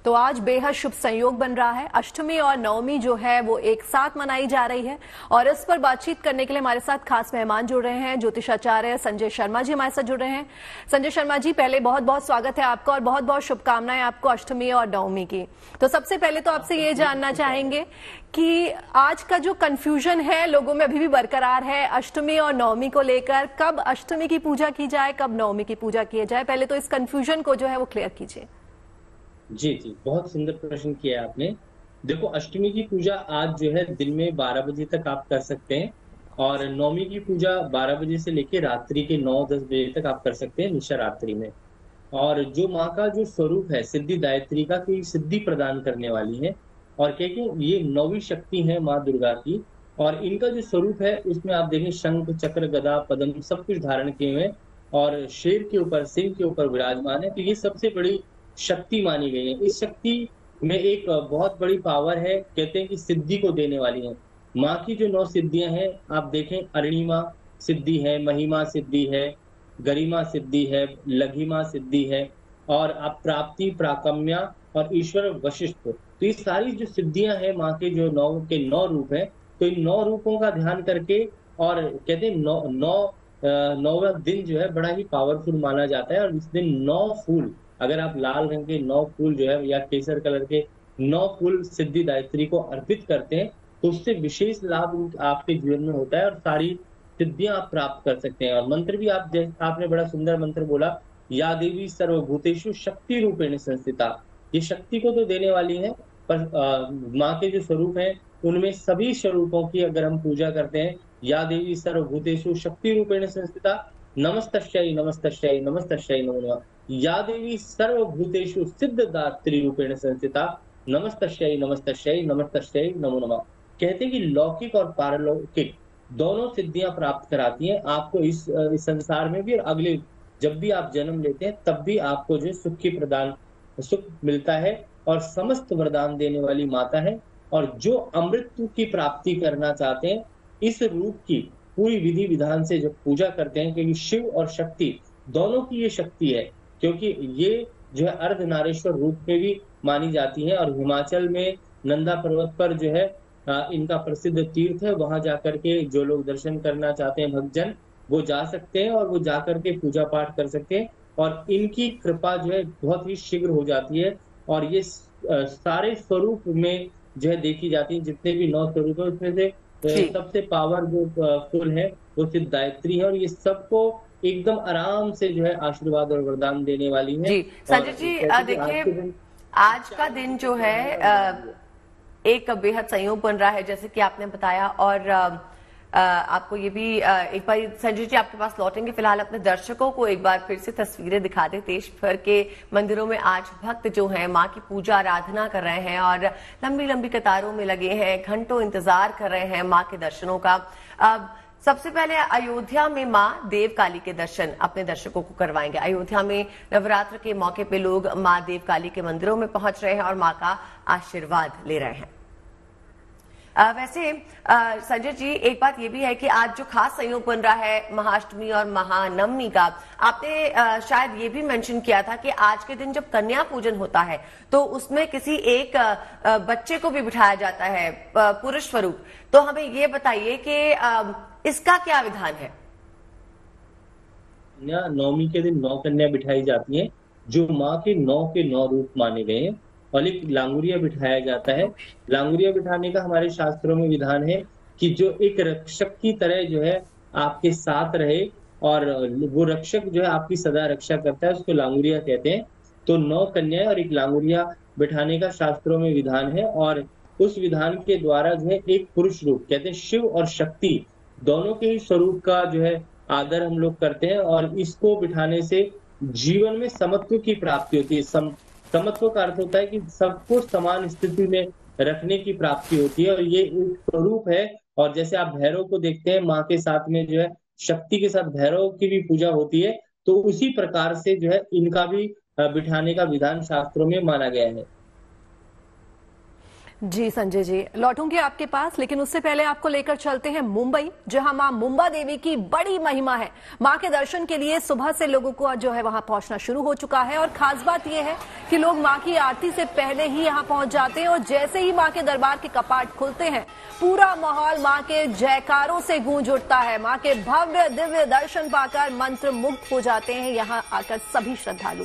तो आज बेहद शुभ संयोग बन रहा है। अष्टमी और नवमी जो है वो एक साथ मनाई जा रही है और इस पर बातचीत करने के लिए हमारे साथ खास मेहमान जुड़ रहे हैं। ज्योतिषाचार्य संजय शर्मा जी हमारे साथ जुड़ रहे हैं। संजय शर्मा जी, पहले बहुत बहुत स्वागत है आपका और बहुत बहुत शुभकामनाएं आपको अष्टमी और नवमी की। तो सबसे पहले तो आपसे ये जानना चाहेंगे कि आज का जो कंफ्यूजन है लोगों में अभी भी बरकरार है अष्टमी और नवमी को लेकर, कब अष्टमी की पूजा की जाए, कब नवमी की पूजा की जाए, पहले तो इस कंफ्यूजन को जो है वो क्लियर कीजिए। जी जी, बहुत सुंदर प्रश्न किया आपने। देखो, अष्टमी की पूजा आज जो है दिन में 12 बजे तक आप कर सकते हैं और नवमी की पूजा 12 बजे से लेकर रात्रि के 9-10 बजे तक आप कर सकते हैं निशा रात्रि में। और जो माँ का जो स्वरूप है सिद्धिदायत्री का, कि सिद्धि प्रदान करने वाली है और कहते हैं ये नौवीं शक्ति है माँ दुर्गा की। और इनका जो स्वरूप है उसमें आप देखें शंख चक्र गदा पद्म सब कुछ धारण किए हुए हैं और शेर के ऊपर सिंह के ऊपर विराजमान है। तो ये सबसे बड़ी शक्ति मानी गई है। इस शक्ति में एक बहुत बड़ी पावर है, कहते हैं कि सिद्धि को देने वाली है। माँ की जो 9 सिद्धियां हैं आप देखें, अरणिमा सिद्धि है, महिमा सिद्धि है, गरिमा सिद्धि है, लघिमा सिद्धि है और आप प्राप्ति प्राकम्या और ईश्वर वशिष्ठ। तो ये सारी जो सिद्धियां हैं माँ के जो 9 के 9 रूप हैं, तो इन 9 रूपों का ध्यान करके और कहते हैं 9वां दिन जो है बड़ा ही पावरफुल माना जाता है। और इस दिन 9 फूल, अगर आप लाल रंग के 9 फूल जो है या केसर कलर के 9 फूल सिद्धिदायत्री को अर्पित करते हैं तो उससे विशेष लाभ आपके जीवन में होता है और सारी सिद्धियां आप प्राप्त कर सकते हैं। और मंत्र भी आपने बड़ा सुंदर मंत्र बोला, या देवी सर्वभूतेषु शक्ति रूपेण संस्थिता। ये शक्ति को तो देने वाली है, पर माँ के जो स्वरूप है उनमें सभी स्वरूपों की अगर हम पूजा करते हैं, या देवी सर्वभूतेषु शक्ति रूपेण संस्थिता, नमस्तस्यै नमस्तस्यै नमस्तस्यै नमो नमः। या देवी सर्वभूतेषु सिद्धदात्री रूपेण संस्थिता, नमस्तस्यै नमस्तस्यै नमस्तस्यै नमो नमः। कहते हैं कि लौकिक और पारलौकिक दोनों सिद्धियां प्राप्त कराती हैं आपको इस संसार में भी और अगले जब भी आप जन्म लेते हैं तब भी आपको जो सुख मिलता है और समस्त वरदान देने वाली माता है। और जो अमृत की प्राप्ति करना चाहते हैं इस रूप की पूरी विधि विधान से जब पूजा करते हैं, क्योंकि शिव और शक्ति दोनों की ये शक्ति है, क्योंकि ये जो है अर्धनारेश्वर रूप में भी मानी जाती है। और हिमाचल में नंदा पर्वत पर जो है इनका प्रसिद्ध तीर्थ है, वहां जाकर के जो लोग दर्शन करना चाहते हैं भक्तजन वो जा सकते हैं और वो जाकर के पूजा पाठ कर सकते हैं और इनकी कृपा जो है बहुत ही शीघ्र हो जाती है। और ये सारे स्वरूप में जो है देखी जाती है, जितने भी 9 स्वरूप है उसमें से सबसे पावर जो फुल है वो सिद्धिदायत्री है और ये सबको एकदम आराम से जो है आशीर्वाद और वरदान देने वाली है। जी संजय जी, देखिए आज का दिन जो है एक बेहद संयोग बन रहा है जैसे कि आपने बताया। और आपको ये भी एक बार संजय जी आपके पास लौटेंगे, फिलहाल अपने दर्शकों को एक बार फिर से तस्वीरें दिखा दे। देश भर के मंदिरों में आज भक्त जो हैं माँ की पूजा आराधना कर रहे हैं और लंबी लंबी कतारों में लगे हैं, घंटों इंतजार कर रहे हैं माँ के दर्शनों का। सबसे पहले अयोध्या में माँ देव काली के दर्शन अपने दर्शकों को करवाएंगे। अयोध्या में नवरात्र के मौके पे लोग माँ देव काली के मंदिरों में पहुंच रहे हैं और माँ का आशीर्वाद ले रहे हैं। वैसे संजय जी, एक बात ये भी है कि आज जो खास संयोग बन रहा है महाअष्टमी और महानवमी का, आपने शायद ये भी मेंशन किया था कि आज के दिन जब कन्या पूजन होता है तो उसमें किसी एक बच्चे को भी बिठाया जाता है, पुरुष स्वरूप। तो हमें ये बताइए कि इसका क्या विधान है? नवमी के दिन 9 कन्या बिठाई जाती हैं जो माँ के 9 रूप माने गए हैं और एक लांगुरिया बिठाया जाता है। लांगुरिया बिठाने का हमारे शास्त्रों में विधान है कि जो एक रक्षक की तरह जो है आपके साथ रहे और वो रक्षक जो है आपकी सदा रक्षा करता है, उसको लांगुरिया कहते हैं। तो 9 कन्याएं और एक लांगुरिया बिठाने का शास्त्रों में विधान है और उस विधान के द्वारा जो है एक पुरुष रूप, कहते हैं शिव और शक्ति दोनों के ही स्वरूप का जो है आदर हम लोग करते हैं और इसको बिठाने से जीवन में समत्व की प्राप्ति होती है। समत्व का अर्थ होता है कि सबको समान स्थिति में रखने की प्राप्ति होती है और ये एक स्वरूप है। और जैसे आप भैरव को देखते हैं, माँ के साथ में जो है शक्ति के साथ भैरव की भी पूजा होती है, तो उसी प्रकार से जो है इनका भी बिठाने का विधान शास्त्रों में माना गया है। जी संजय जी, लौटूंगी आपके पास, लेकिन उससे पहले आपको लेकर चलते हैं मुंबई, जहां मां मुंबा देवी की बड़ी महिमा है। मां के दर्शन के लिए सुबह से लोगों को जो है वहां पहुंचना शुरू हो चुका है, और खास बात यह है कि लोग मां की आरती से पहले ही यहां पहुंच जाते हैं, और जैसे ही मां के दरबार के कपाट खुलते हैं पूरा माहौल मां के जयकारों से गूंज उठता है। मां के भव्य दिव्य दर्शन पाकर मंत्र मुग्ध हो जाते हैं यहां आकर सभी श्रद्धालु।